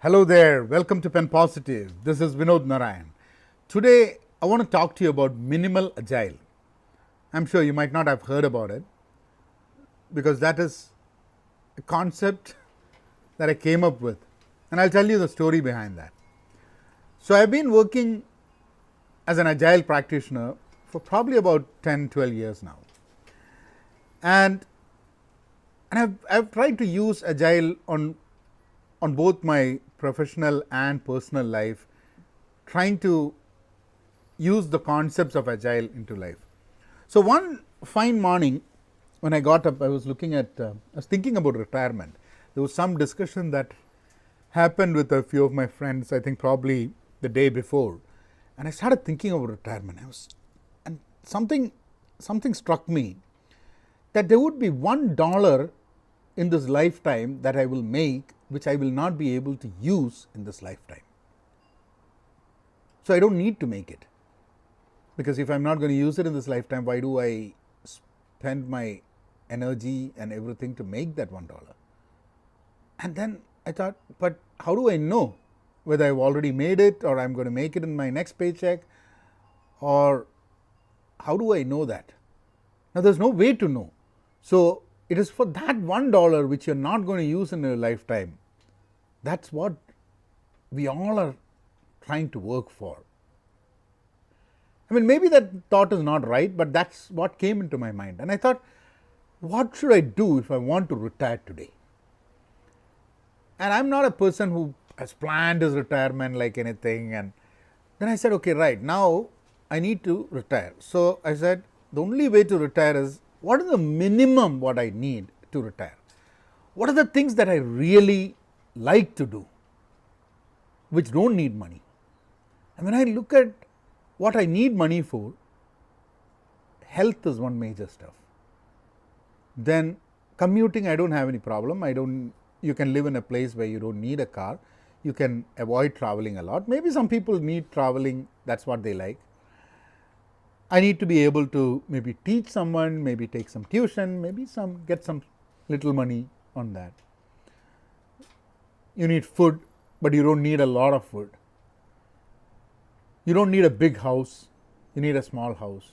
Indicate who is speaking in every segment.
Speaker 1: Hello there, welcome to Pen Positive. This is Vinod Narayan. Today I want to talk to you about minimal agile. I'm sure you might not have heard about it because that is a concept that I came up with, and I'll tell you the story behind that. So I've been working as an agile practitioner for probably about 10-12 years now, and I've tried to use agile on both my professional and personal life, trying to use the concepts of agile into life. So one fine morning when I got up, I was thinking about retirement. There was some discussion that happened with a few of my friends, I think probably the day before, and I started thinking about retirement. And something struck me that there would be $1 in this lifetime that I will make which I will not be able to use in this lifetime. So I don't need to make it, because if I'm not going to use it in this lifetime, why do I spend my energy and everything to make that $1? And then I thought, but how do I know whether I've already made it or I'm going to make it in my next paycheck, or how do I know that? Now there's no way to know. So it is for that $1 which you're not going to use in your lifetime. That's what we all are trying to work for. I mean, maybe that thought is not right, but that's what came into my mind. And I thought, what should I do if I want to retire today? And I'm not a person who has planned his retirement like anything. And then I said, okay, right, now I need to retire. So I said, the only way to retire is, what is the minimum what I need to retire? What are the things that I really like to do, which don't need money? And when I look at what I need money for, health is one major stuff. Then commuting, I don't have any problem. You can live in a place where you don't need a car. You can avoid traveling a lot. Maybe some people need traveling, that's what they like. I need to be able to maybe teach someone, maybe take some tuition, maybe get some little money on that. You need food, but you don't need a lot of food. You don't need a big house, you need a small house.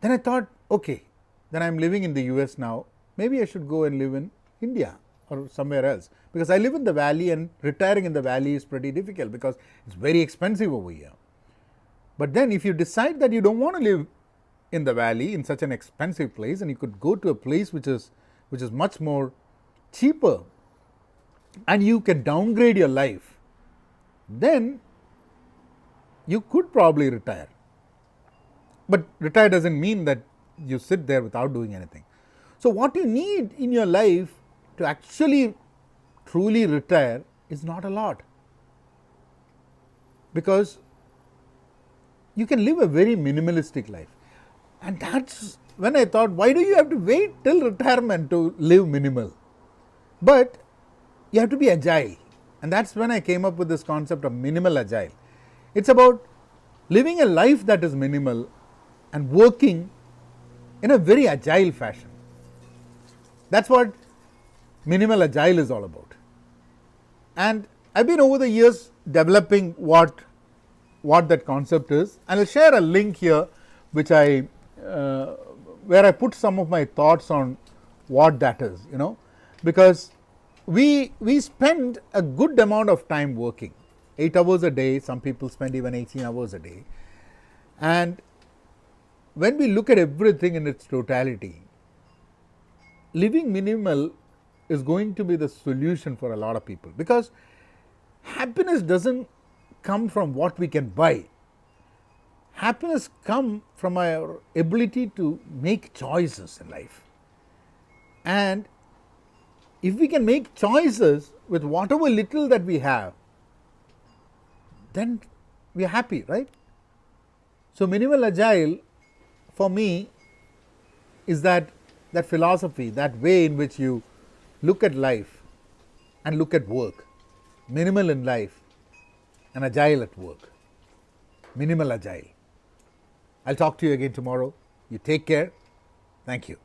Speaker 1: Then I thought, okay, then I'm living in the US now, maybe I should go and live in India or somewhere else, because I live in the valley and retiring in the valley is pretty difficult because it's very expensive over here. But then if you decide that you don't want to live in the valley in such an expensive place, and you could go to a place which is much more cheaper, and you can downgrade your life, then you could probably retire. But retire doesn't mean that you sit there without doing anything. So what you need in your life to actually truly retire is not a lot, because you can live a very minimalistic life. And that's when I thought, why do you have to wait till retirement to live minimal? But you have to be agile. And that's when I came up with this concept of minimal agile. It's about living a life that is minimal and working in a very agile fashion. That's what minimal agile is all about. And I've been over the years developing what that concept is, and I'll share a link here which where I put some of my thoughts on what that is, because we spend a good amount of time working, 8 hours a day. Some people spend even 18 hours a day. And when we look at everything in its totality, living minimal is going to be the solution for a lot of people, because happiness doesn't come from what we can buy. Happiness comes from our ability to make choices in life. And if we can make choices with whatever little that we have, then we are happy, right? So minimal agile for me is that philosophy, that way in which you look at life and look at work. Minimal in life and agile at work. Minimal agile. I'll talk to you again tomorrow. You take care. Thank you.